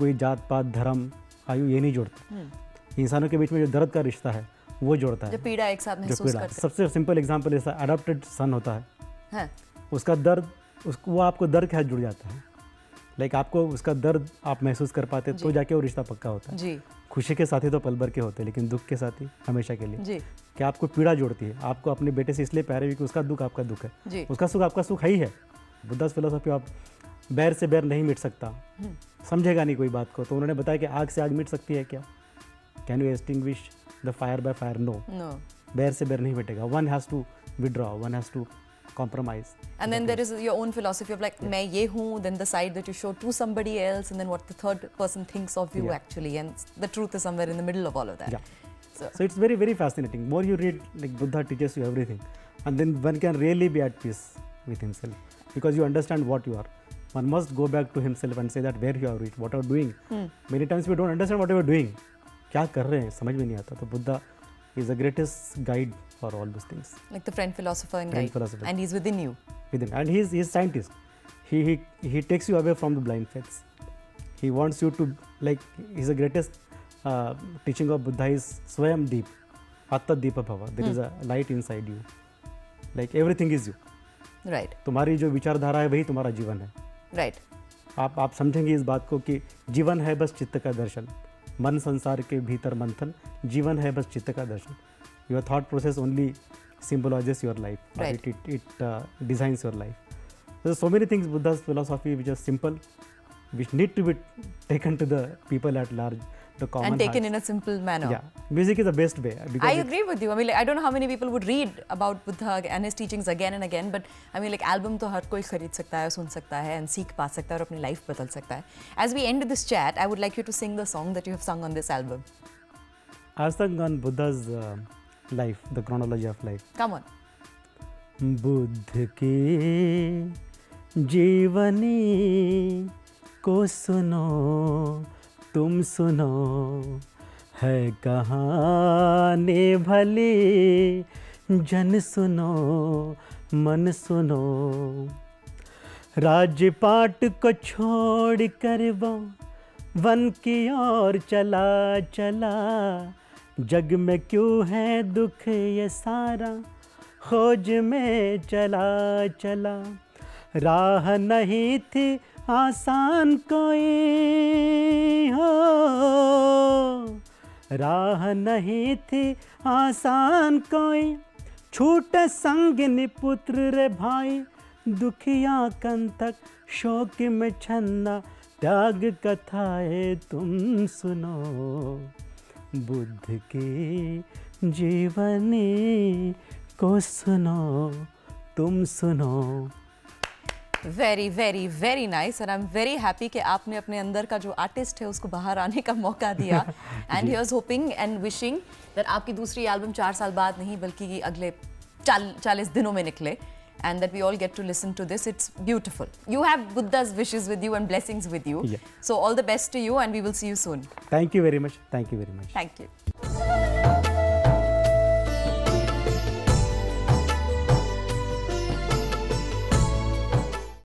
कोई जात पात धर्म आयु ये नहीं जोड़ता। इंसानों के बीच में जो दर्द का रिश्ता है वो जोड़ता है, जो पीड़ा एक साथ महसूस करते हैं। सबसे सिंपल एग्जांपल ऐसा अडॉप्टेड सन होता है, उसका दर्द वो आपको दर्द के साथ जुड़ जाता है। लाइक आपको उसका दर्द आप महसूस कर पाते तो जाके वो रिश्ता पक्का होता है जी। खुशी के साथी तो पल भर के होते हैं, लेकिन दुख के साथी हमेशा के लिए जी। क्या आपको पीड़ा जोड़ती है, आपको अपने बेटे से इसलिए प्यार है कि उसका दुख आपका दुख है जी। उसका सुख आपका सुख ही है। बुद्धास फिलोसॉफी आप बैर से बैर नहीं मिट सकता, समझेगा नहीं कोई बात को। तो उन्होंने बताया कि आग से आग मिट सकती है क्या, can you extinguish the fire by fire, no. बैर से बैर नहीं मिटेगा, one has to withdraw, one has to compromise. And then there is your own philosophy of like मैं ये हूँ, then the side that you show to somebody else, and then what the third person thinks of you actually, and the truth is somewhere in the middle of all of that. So it's very, very fascinating. More you read, like Buddha teaches you everything, and then one can really be at peace with himself because you understand what you are. One must go back to himself and say that where you are reached, what you are doing. Many times we don't understand what you are doing. क्या कर रहे हैं समझ में नहीं आता। तो Buddha is the greatest guide for all those things. Like the friend philosopher and guide. Philosopher. And he's within you. Within, and he's scientist. He takes you away from the blind faiths. He wants you to, like, he's the greatest teaching of Buddha is Swayam Deep, Atta Deepa Bhava. There is a light inside you. Like everything is you. Right. तुम्हारी जो विचारधारा है वही तुम्हारा जीवन है. Right. आप समझेंगे इस बात को कि जीवन है बस चित्त का दर्शन, मन संसार के भीतर मंथन, जीवन है बस चित्त का दर्शन. Your thought process only symbolizes your life. Right. It designs your life. There are so many things Buddha's philosophy which is simple, which need to be taken to the people at large, the common and taken hearts. in a simple manner. Yeah, music is the best way. I agree with you. I mean, like, I don't know how many people would read about Buddha and his teachings again and again, but I mean, like, album तो हर कोई खरीद सकता है, सुन सकता है, and सीख पा सकता है और अपनी life बदल सकता है. As we end this chat, I would like you to sing the song that you have sung on this album. I've sung on Buddha's life, the chronology of life. Come on. Buddha की जीवनी को सुनो, तुम सुनो, है कहानी भली, जन सुनो, मन सुनो, राजपाट को छोड़ कर वो वन की ओर चला चला, जग में क्यों है दुख ये सारा, खोज में चला चला, राह नहीं थी आसान कोई हो, राह नहीं थी आसान कोई, छूटे संगिनी पुत्र रे भाई, दुखिया कंतक शोक में छन्ना, त्याग कथाएं तुम सुनो, बुद्ध की जीवनी को सुनो, तुम सुनो. Very, very, very nice, and I'm very happy कि आपने अपने अंदर का जो आर्टिस्ट है उसको बाहर आने का मौका दिया. And here's hoping and wishing that आपकी दूसरी एल्बम 4 साल बाद नहीं बल्कि अगले 40 दिनों में निकले, and that we all get to listen to this. It's beautiful. You have Buddha's wishes with you and blessings with you. Yeah. So all the best to you, and we will see you soon. Thank you very much. Thank you very much. Thank you.